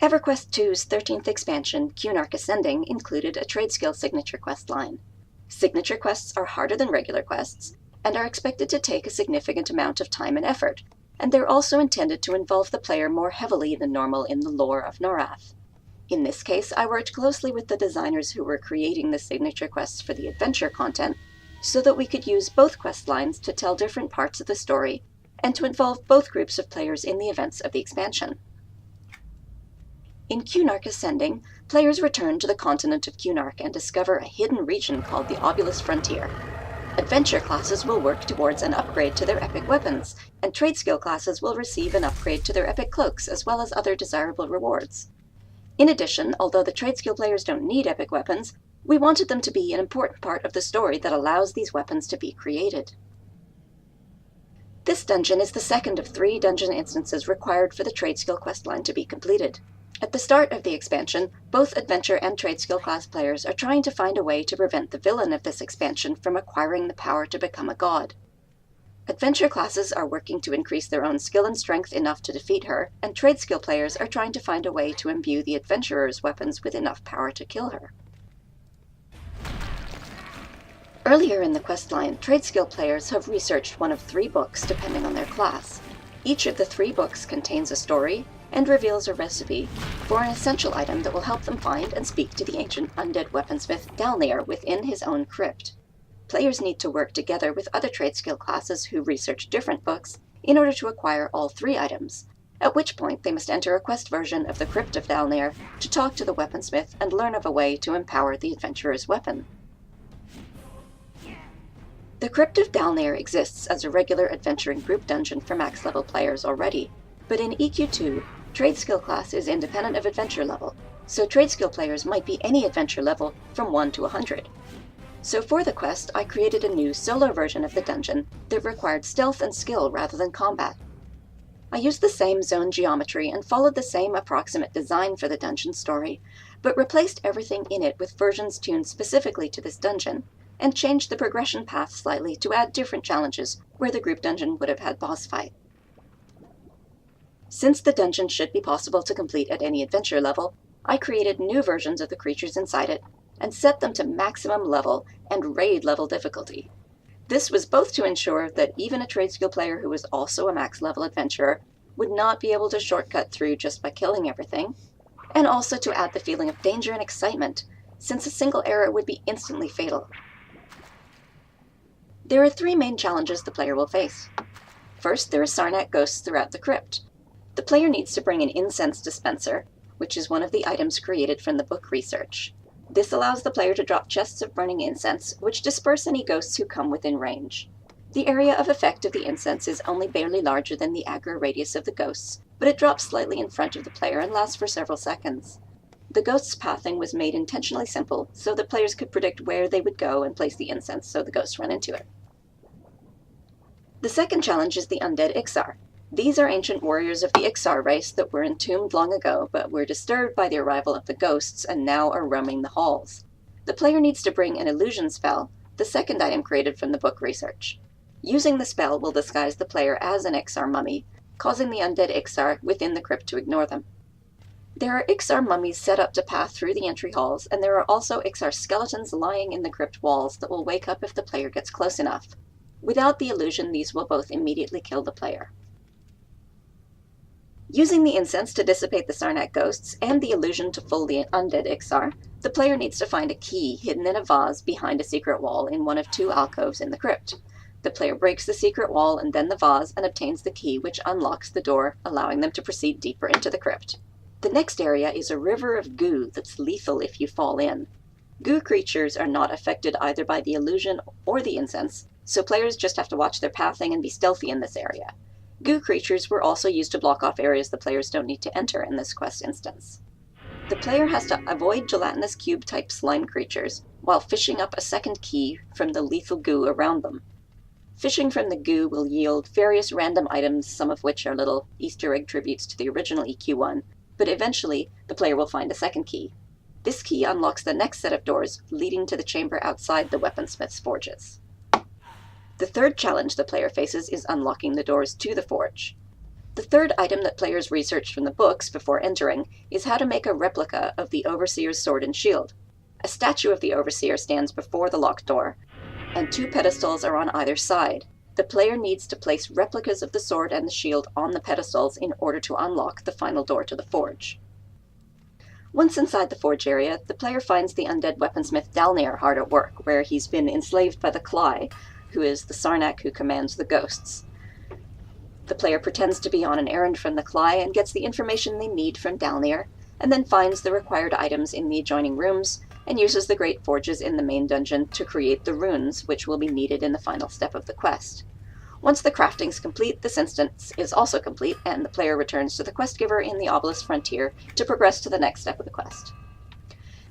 EverQuest II's 13th expansion, Cunark Ascending, included a tradeskill signature quest line. Signature quests are harder than regular quests, and are expected to take a significant amount of time and effort, and they're also intended to involve the player more heavily than normal in the lore of Norath. In this case, I worked closely with the designers who were creating the signature quests for the adventure content, so that we could use both quest lines to tell different parts of the story, and to involve both groups of players in the events of the expansion. In Cunark Ascending, players return to the continent of Cunark and discover a hidden region called the Obulus Frontier. Adventure classes will work towards an upgrade to their epic weapons, and tradeskill classes will receive an upgrade to their epic cloaks as well as other desirable rewards. In addition, although the tradeskill players don't need epic weapons, we wanted them to be an important part of the story that allows these weapons to be created. This dungeon is the second of 3 dungeon instances required for the tradeskill questline to be completed. At the start of the expansion, both adventure and tradeskill class players are trying to find a way to prevent the villain of this expansion from acquiring the power to become a god. Adventure classes are working to increase their own skill and strength enough to defeat her, and tradeskill players are trying to find a way to imbue the adventurer's weapons with enough power to kill her. Earlier in the questline, tradeskill players have researched one of 3 books depending on their class. Each of the 3 books contains a story, and reveals a recipe for an essential item that will help them find and speak to the ancient undead weaponsmith Dalnir within his own crypt. Players need to work together with other tradeskill classes who research different books in order to acquire all 3 items, at which point they must enter a quest version of the Crypt of Dalnir to talk to the weaponsmith and learn of a way to empower the adventurer's weapon. The Crypt of Dalnir exists as a regular adventuring group dungeon for max level players already, but in EQ2, tradeskill class is independent of adventure level, so tradeskill players might be any adventure level from 1 to 100. So for the quest, I created a new solo version of the dungeon that required stealth and skill rather than combat. I used the same zone geometry and followed the same approximate design for the dungeon story, but replaced everything in it with versions tuned specifically to this dungeon, and changed the progression path slightly to add different challenges where the group dungeon would have had boss fight. Since the dungeon should be possible to complete at any adventure level, I created new versions of the creatures inside it, and set them to maximum level and raid level difficulty. This was both to ensure that even a tradeskill player who was also a max level adventurer would not be able to shortcut through just by killing everything, and also to add the feeling of danger and excitement, since a single error would be instantly fatal. There are 3 main challenges the player will face. First, there are Sarnak ghosts throughout the crypt. The player needs to bring an incense dispenser, which is one of the items created from the book research. This allows the player to drop chests of burning incense, which disperse any ghosts who come within range. The area of effect of the incense is only barely larger than the aggro radius of the ghosts, but it drops slightly in front of the player and lasts for several seconds. The ghost's pathing was made intentionally simple, so that players could predict where they would go and place the incense so the ghosts run into it. The second challenge is the undead Ixar. These are ancient warriors of the Ixar race that were entombed long ago, but were disturbed by the arrival of the ghosts and now are roaming the halls. The player needs to bring an illusion spell, the second item created from the book research. Using the spell will disguise the player as an Ixar mummy, causing the undead Ixar within the crypt to ignore them. There are Ixar mummies set up to path through the entry halls, and there are also Ixar skeletons lying in the crypt walls that will wake up if the player gets close enough. Without the illusion, these will both immediately kill the player. Using the incense to dissipate the Sarnak ghosts and the illusion to fool the undead Ixar, the player needs to find a key hidden in a vase behind a secret wall in one of 2 alcoves in the crypt. The player breaks the secret wall and then the vase and obtains the key, which unlocks the door, allowing them to proceed deeper into the crypt. The next area is a river of goo that's lethal if you fall in. Goo creatures are not affected either by the illusion or the incense, so players just have to watch their pathing and be stealthy in this area. Goo creatures were also used to block off areas the players don't need to enter in this quest instance. The player has to avoid gelatinous cube-type slime creatures, while fishing up a second key from the lethal goo around them. Fishing from the goo will yield various random items, some of which are little Easter egg tributes to the original EQ1, but eventually the player will find a second key. This key unlocks the next set of doors, leading to the chamber outside the weaponsmith's forges. The third challenge the player faces is unlocking the doors to the forge. The third item that players researched from the books before entering is how to make a replica of the Overseer's sword and shield. A statue of the Overseer stands before the locked door, and 2 pedestals are on either side. The player needs to place replicas of the sword and the shield on the pedestals in order to unlock the final door to the forge. Once inside the forge area, the player finds the undead weaponsmith Dalnir hard at work, where he's been enslaved by the Cly, who is the Sarnak who commands the ghosts. The player pretends to be on an errand from the Cly and gets the information they need from Dalnir, and then finds the required items in the adjoining rooms, and uses the great forges in the main dungeon to create the runes, which will be needed in the final step of the quest. Once the crafting's complete, this instance is also complete, and the player returns to the quest giver in the Obelisk Frontier to progress to the next step of the quest.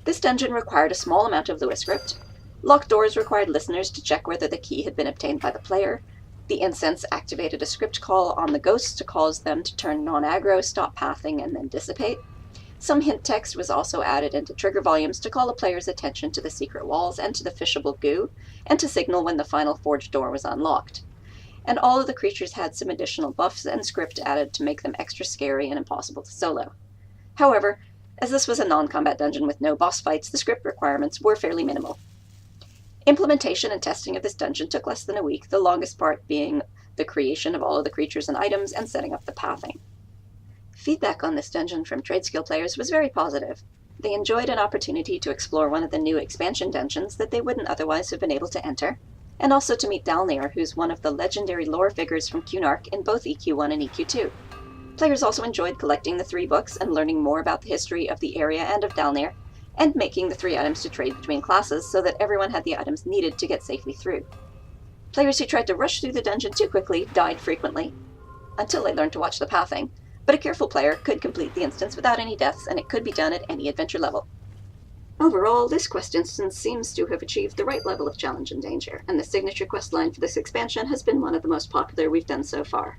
This dungeon required a small amount of Lewis script. Locked doors required listeners to check whether the key had been obtained by the player. The incense activated a script call on the ghosts to cause them to turn non-aggro, stop pathing, and then dissipate. Some hint text was also added into trigger volumes to call the player's attention to the secret walls and to the fishable goo, and to signal when the final forge door was unlocked. And all of the creatures had some additional buffs and script added to make them extra scary and impossible to solo. However, as this was a non-combat dungeon with no boss fights, the script requirements were fairly minimal. Implementation and testing of this dungeon took less than a week, the longest part being the creation of all of the creatures and items and setting up the pathing. Feedback on this dungeon from tradeskill players was very positive. They enjoyed an opportunity to explore one of the new expansion dungeons that they wouldn't otherwise have been able to enter, and also to meet Dalnir, who's one of the legendary lore figures from Cunark in both EQ1 and EQ2. Players also enjoyed collecting the 3 books and learning more about the history of the area and of Dalnir, and making the 3 items to trade between classes so that everyone had the items needed to get safely through. Players who tried to rush through the dungeon too quickly died frequently, until they learned to watch the pathing, but a careful player could complete the instance without any deaths, and it could be done at any adventure level. Overall, this quest instance seems to have achieved the right level of challenge and danger, and the signature quest line for this expansion has been one of the most popular we've done so far.